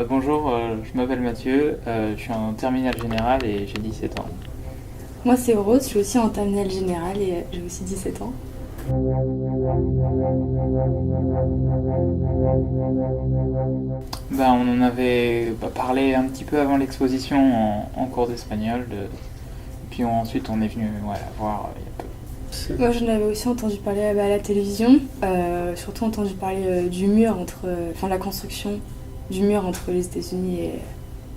Bonjour, je m'appelle Mathieu, je suis en terminale générale et j'ai 17 ans. Moi c'est Rose, je suis aussi en terminale générale et j'ai aussi 17 ans. On en avait parlé un petit peu avant l'exposition en cours d'espagnol, puis ensuite on est venu voir il y a peu. Moi j'en avais aussi entendu parler à la télévision, surtout entendu parler du mur la construction du mur entre les États-Unis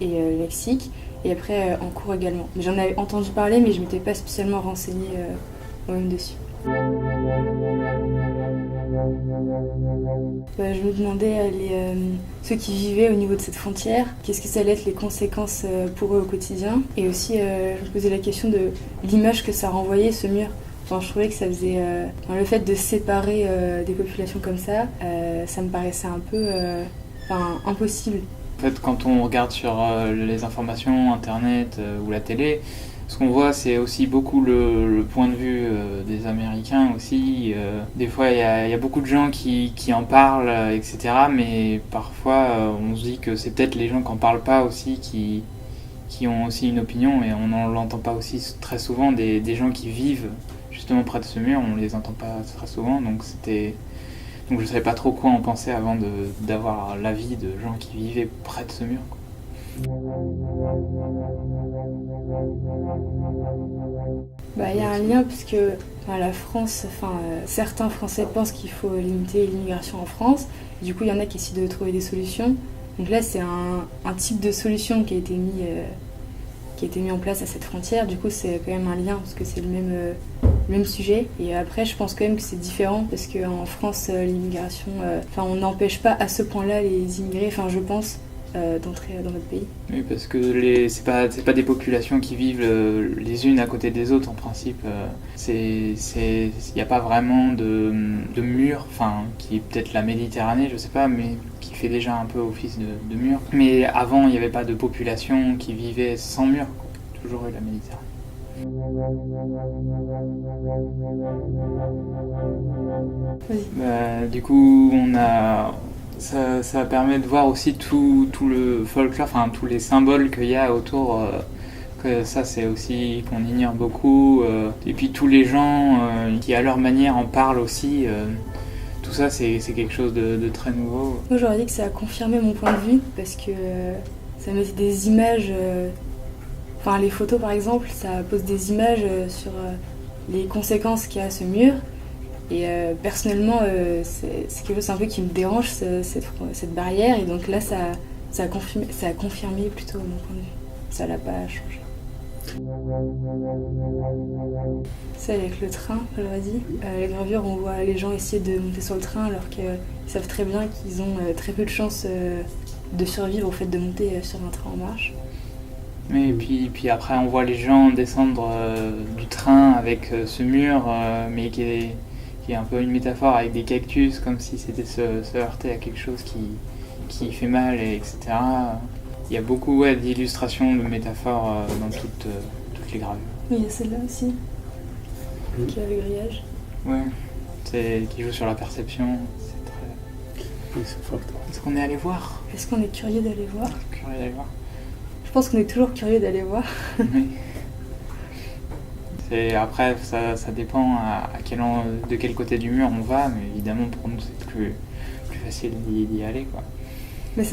et le Mexique, et après en cours également. Mais j'en avais entendu parler, mais je m'étais pas spécialement renseignée moi-même dessus. Je me demandais ceux qui vivaient au niveau de cette frontière, qu'est-ce que ça allait être les conséquences pour eux au quotidien. Et aussi, je me posais la question de l'image que ça renvoyait, ce mur. Enfin, je trouvais que ça faisait... le fait de séparer des populations comme ça, ça me paraissait un peu impossible. En fait, quand on regarde sur les informations, internet ou la télé, ce qu'on voit, c'est aussi beaucoup le point de vue des Américains aussi. Des fois, il y a beaucoup de gens qui en parlent, etc. Mais parfois, on se dit que c'est peut-être les gens qui n'en parlent pas aussi qui ont aussi une opinion. Et on n'en l'entend pas aussi très souvent. Des gens qui vivent justement près de ce mur, on les entend pas très souvent. Donc je ne savais pas trop quoi en penser avant d'avoir l'avis de gens qui vivaient près de ce mur, quoi. Il y a un lien puisque la France, certains Français pensent qu'il faut limiter l'immigration en France. Du coup, il y en a qui essaient de trouver des solutions. Donc là, c'est un type de solution qui a été mis en place à cette frontière. Du coup, c'est quand même un lien parce que c'est le même sujet. Et après, je pense quand même que c'est différent parce qu'en France, l'immigration, on n'empêche pas à ce point-là les immigrés, je pense, d'entrer dans notre pays. Oui, parce que c'est pas des populations qui vivent les unes à côté des autres en principe. Il n'y a pas vraiment de mur, qui est peut-être la Méditerranée, je sais pas, mais qui fait déjà un peu office de mur. Mais avant, il n'y avait pas de population qui vivait sans mur, quoi. Toujours eu la Méditerranée. Du coup, ça permet de voir aussi tout le folklore, tous les symboles qu'il y a autour, que ça c'est aussi qu'on ignore beaucoup, et puis tous les gens qui à leur manière en parlent aussi, tout ça c'est quelque chose de très nouveau. Moi j'aurais dit que ça a confirmé mon point de vue parce que ça mettait des images, les photos par exemple, ça pose des images sur les conséquences qu'il y a à ce mur. Et personnellement, c'est quelque chose un peu qui me dérange, cette barrière. Et donc là, ça a confirmé plutôt mon point de vue. Ça l'a pas changé. C'est avec le train, j'aurais dit. Les gravures, on voit les gens essayer de monter sur le train alors qu'ils savent très bien qu'ils ont très peu de chances de survivre au fait de monter sur un train en marche. Et puis après, on voit les gens descendre du train avec ce mur, mais qui est un peu une métaphore avec des cactus, comme si c'était se heurter à quelque chose qui fait mal, etc. Il y a beaucoup d'illustrations, de métaphores dans toutes les gravures. Oui, il y a celle-là aussi, qui a le grillage. Ouais, qui joue sur la perception. C'est très... Oui, c'est fort. Est-ce qu'on est allé voir ? Est-ce qu'on est curieux d'aller voir ? Curieux d'aller voir. Je pense qu'on est toujours curieux d'aller voir. Oui. Après, ça dépend de quel côté du mur on va, mais évidemment pour nous c'est plus facile d'y aller, quoi. Mais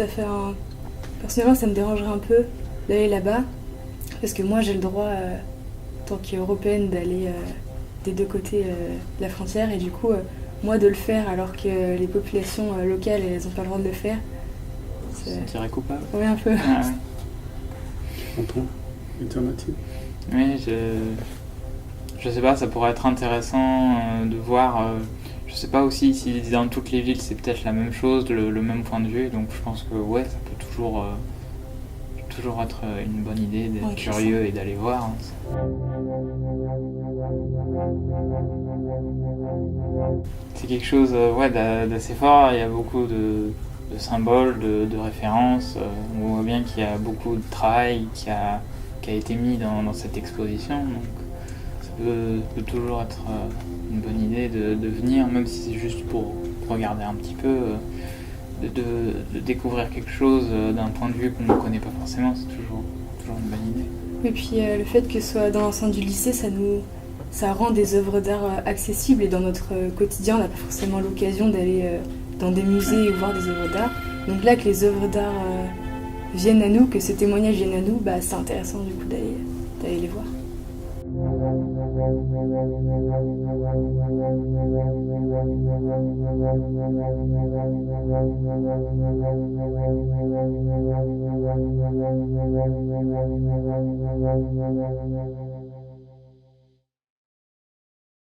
personnellement, ça me dérangerait un peu d'aller là-bas, parce que moi j'ai le droit, en tant qu'Européenne, d'aller des deux côtés de la frontière, et du coup, moi de le faire alors que les populations locales, elles n'ont pas le droit de le faire. Tu te sentirais coupable ? Oui, un peu. Ah, ouais. Tu comprends l'alternative ? Oui, je sais pas, ça pourrait être intéressant de voir. Je sais pas aussi si dans toutes les villes c'est peut-être la même chose, le même point de vue. Donc je pense que ça peut toujours être une bonne idée d'être curieux et d'aller voir. c'est quelque chose d'assez fort. Il y a beaucoup de symboles, de références. On voit bien qu'il y a beaucoup de travail qui a été mis dans cette exposition. Donc ça peut toujours être une bonne idée de venir, même si c'est juste pour regarder un petit peu, de découvrir quelque chose d'un point de vue qu'on ne connaît pas forcément. C'est toujours une bonne idée. Et puis le fait que ce soit dans l'enceinte du lycée, ça rend des œuvres d'art accessibles, et dans notre quotidien, on n'a pas forcément l'occasion d'aller dans des musées ou voir des œuvres d'art. Donc là, que les œuvres d'art viennent à nous, que ces témoignages viennent à nous, c'est intéressant du coup d'aller les voir.